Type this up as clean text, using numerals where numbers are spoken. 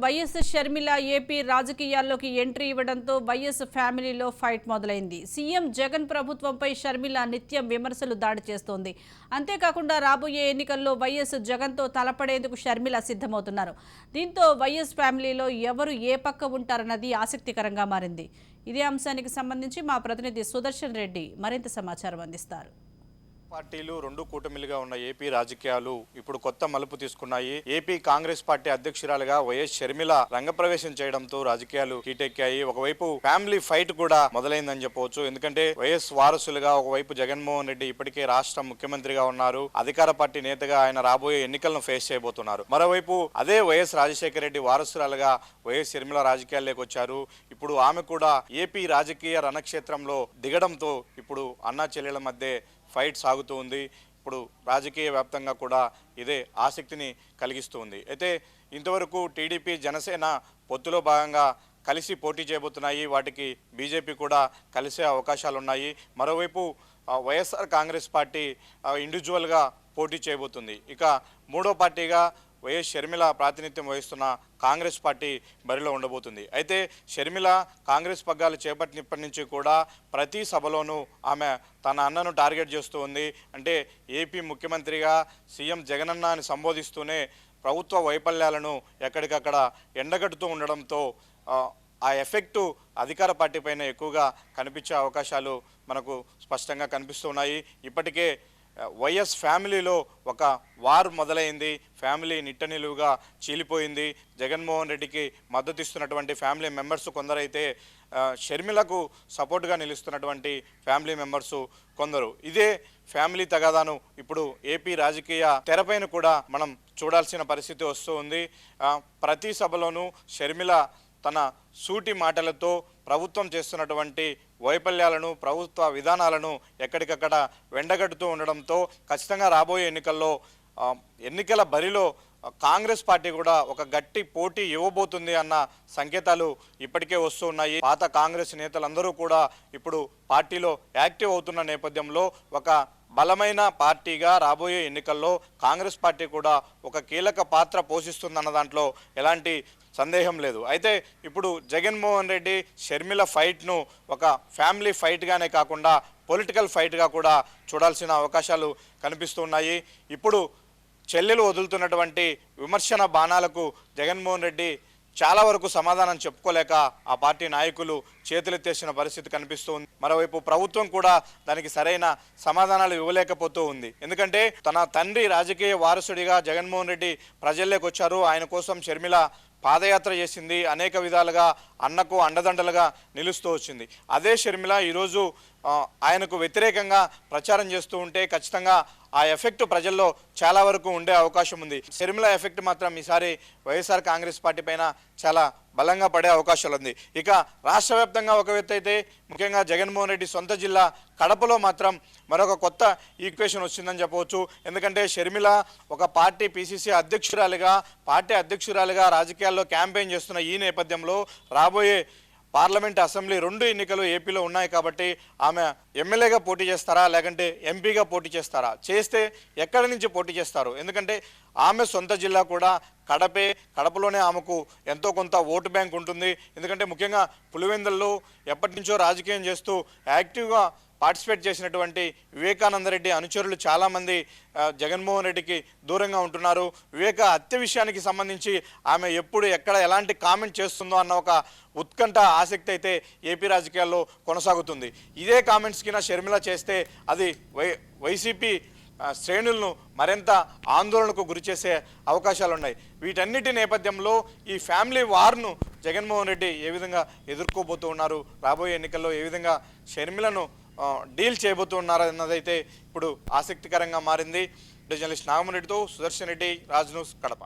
YS Sharmila AP రాజకీయాల్లోకి entry ఇవ్వడంతో YS ఫ్యామిలీలో ఫైట్ మొదలైంది. సీఎం జగన్ ప్రభుత్వంపై షర్మిల నిత్యం విమర్శలు దాడి చేస్తోంది. అంతేకాకుండా రాబోయే ఎన్నికల్లో వైఎస్ జగన్తో తలపడేందుకు షర్మిల సిద్ధమవుతున్నారు. దీంతో వైఎస్ ఫ్యామిలీలో ఎవరు ఏ పక్క ఉంటారన్నది ఆసక్తికరంగా మారింది. ఇదే అంశానికి సంబంధించి మా ప్రతినిధి సుదర్శన్ రెడ్డి మరింత సమాచారం అందిస్తారు. పార్టీలు రెండు కూటమిలుగా ఉన్న ఏపీ రాజకీయాలు ఇప్పుడు కొత్త మలుపు తీసుకున్నాయి. ఏపీ కాంగ్రెస్ పార్టీ అధ్యక్షురాలుగా వైఎస్ షర్మిల రంగప్రవేశం చేయడంతో రాజకీయాలు హీటెక్కాయి. ఒకవైపు ఫ్యామిలీ ఫైట్ కూడా మొదలైందని చెప్పవచ్చు. ఎందుకంటే వైఎస్ వారసులుగా ఒకవైపు జగన్మోహన్ రెడ్డి ఇప్పటికే రాష్ట్ర ముఖ్యమంత్రిగా ఉన్నారు. అధికార పార్టీ నేతగా ఆయన రాబోయే ఎన్నికలను ఫేస్ చేయబోతున్నారు. మరోవైపు అదే వైఎస్ రాజశేఖర రెడ్డి వారసురాలుగా వైఎస్ షర్మిల రాజకీయాల్లోకి వచ్చారు. ఇప్పుడు ఆమె కూడా ఏపీ రాజకీయ రణక్షేత్రంలో దిగడంతో ఇప్పుడు అన్నా చెల్లెల మధ్య ఫైట్ సాగుతూ ఉంది. ఇప్పుడు రాజకీయ వ్యాప్తంగా కూడా ఇదే ఆసక్తిని కలిగిస్తూ ఉంది. అయితే ఇంతవరకు టీడీపీ జనసేన పొత్తులో భాగంగా కలిసి పోటీ చేయబోతున్నాయి. వాటికి బీజేపీ కూడా కలిసే అవకాశాలు ఉన్నాయి. మరోవైపు వైఎస్ఆర్ కాంగ్రెస్ పార్టీ ఇండివిజువల్గా పోటీ చేయబోతుంది. ఇక మూడో పార్టీగా వైఎస్ షర్మిల ప్రాతినిధ్యం వహిస్తున్న కాంగ్రెస్ పార్టీ బరిలో ఉండబోతుంది. అయితే షర్మిల కాంగ్రెస్ పగ్గాలు చేపట్టినప్పటి నుంచి కూడా ప్రతి సభలోనూ ఆమె తన అన్నను టార్గెట్ చేస్తూ ఉంది. అంటే ఏపీ ముఖ్యమంత్రిగా సీఎం జగనన్న అని సంబోధిస్తూనే ప్రభుత్వ వైఫల్యాలను ఎక్కడికక్కడ ఎండగట్టుతూ ఉండడంతో ఆ ఎఫెక్టు అధికార పార్టీ పైన ఎక్కువగా కనిపించే అవకాశాలు మనకు స్పష్టంగా కనిపిస్తున్నాయి. ఇప్పటికే వైఎస్ ఫ్యామిలీలో ఒక వార్ మొదలైంది. ఫ్యామిలీ నిట్ట నిలువుగా చీలిపోయింది. జగన్మోహన్ రెడ్డికి మద్దతు ఇస్తున్నటువంటి ఫ్యామిలీ మెంబర్స్ కొందరైతే షర్మిలకు సపోర్ట్గా నిలుస్తున్నటువంటి ఫ్యామిలీ మెంబర్స్ కొందరు. ఇదే ఫ్యామిలీ తగాదాను ఇప్పుడు ఏపీ రాజకీయ తెరపైన కూడా మనం చూడాల్సిన పరిస్థితి వస్తూ ఉంది. ప్రతి సభలోనూ షర్మిల తన సూటి మాటలతో ప్రభుత్వం చేస్తున్నటువంటి వైఫల్యాలను ప్రభుత్వ విధానాలను ఎక్కడికక్కడ వెండగట్టుతూ ఉండడంతో ఖచ్చితంగా రాబోయే ఎన్నికల్లో ఎన్నికల బరిలో కాంగ్రెస్ పార్టీ కూడా ఒక గట్టి పోటీ ఇవ్వబోతుంది అన్న సంకేతాలు ఇప్పటికే వస్తూ ఉన్నాయి. పాత కాంగ్రెస్ నేతలందరూ కూడా ఇప్పుడు పార్టీలో యాక్టివ్ అవుతున్న నేపథ్యంలో ఒక బలమైన పార్టీగా రాబోయే ఎన్నికల్లో కాంగ్రెస్ పార్టీ కూడా ఒక కీలక పాత్ర పోషిస్తుందన్న దాంట్లో ఎలాంటి సందేహం లేదు. అయితే ఇప్పుడు జగన్మోహన్ రెడ్డి షర్మిల ఫైట్ను ఒక ఫ్యామిలీ ఫైట్గానే కాకుండా పొలిటికల్ ఫైట్గా కూడా చూడాల్సిన అవకాశాలు కనిపిస్తున్నాయి. ఇప్పుడు చెల్లెలు వదులుతున్నటువంటి విమర్శన బాణాలకు జగన్మోహన్ రెడ్డి చాలా వరకు సమాధానం చెప్పుకోలేక ఆ పార్టీ నాయకులు చేతులెత్తేసిన పరిస్థితి కనిపిస్తుంది. మరోవైపు ప్రభుత్వం కూడా దానికి సరైన సమాధానాలు ఇవ్వలేకపోతూ ఉంది. ఎందుకంటే తన తండ్రి రాజకీయ వారసుడిగా జగన్మోహన్ రెడ్డి ప్రజల్లోకి వచ్చారు. ఆయన కోసం షర్మిల పాదయాత్ర చేసింది. అనేక విధాలుగా అన్నకు అండదండలుగా నిలుస్తూ వచ్చింది. అదే షర్మిల ఈరోజు ఆయనకు వ్యతిరేకంగా ప్రచారం చేస్తూ ఉంటే ఖచ్చితంగా ఆ ఎఫెక్ట్ ప్రజల్లో చాలా వరకు ఉండే అవకాశం ఉంది. షర్మిల ఎఫెక్ట్ మాత్రం ఈసారి వైఎస్ఆర్ కాంగ్రెస్ పార్టీ పైన చాలా బలంగా పడే అవకాశాలు ఉంది. ఇక రాష్ట్ర వ్యాప్తంగా ఒక వ్యక్తి అయితే ముఖ్యంగా జగన్మోహన్ రెడ్డి సొంత జిల్లా కడపలో మాత్రం మరొక కొత్త ఈక్వేషన్ వచ్చిందని చెప్పవచ్చు. ఎందుకంటే షర్మిల ఒక పార్టీ పిసిసి పార్టీ అధ్యక్షురాలుగా రాజకీయాల్లో క్యాంపెయిన్ చేస్తున్న ఈ నేపథ్యంలో రాబోయే పార్లమెంట్ అసెంబ్లీ రెండు ఎన్నికలు ఏపీలో ఉన్నాయి కాబట్టి ఆమె ఎమ్మెల్యేగా పోటీ చేస్తారా లేకంటే ఎంపీగా పోటీ చేస్తారా, చేస్తే ఎక్కడి నుంచి పోటీ చేస్తారు? ఎందుకంటే ఆమె సొంత జిల్లా కూడా కడపలోనే ఆమెకు ఎంతో కొంత ఓటు బ్యాంక్ ఉంటుంది. ఎందుకంటే ముఖ్యంగా పులివెందుల్లో ఎప్పటి నుంచో రాజకీయం చేస్తూ యాక్టివ్గా పార్టిసిపేట్ చేసినటువంటి వివేకానందరెడ్డి అనుచరులు చాలామంది జగన్మోహన్ రెడ్డికి దూరంగా ఉంటున్నారు. వివేక హత్య విషయానికి సంబంధించి ఆమె ఎప్పుడు ఎక్కడ ఎలాంటి కామెంట్ చేస్తుందో అన్న ఒక ఉత్కంఠ ఆసక్తి అయితే ఏపీ రాజకీయాల్లో కొనసాగుతుంది. ఇదే కామెంట్స్ కింద షర్మిల చేస్తే అది వైసీపీ శ్రేణులను మరింత ఆందోళనకు గురిచేసే అవకాశాలు ఉన్నాయి. వీటన్నిటి నేపథ్యంలో ఈ ఫ్యామిలీ వార్ను జగన్మోహన్ రెడ్డి ఏ విధంగా ఎదుర్కోబోతూ ఉన్నారు, రాబోయే ఎన్నికల్లో ఏ విధంగా షర్మిలను డీల్ చేయబోతున్నారు అన్నదైతే ఇప్పుడు ఆసక్తికరంగా మారింది. జర్నలిస్ట్ నాగమరెడ్డితో సుదర్శన్ రెడ్డి, రాజ్ న్యూస్, కడప.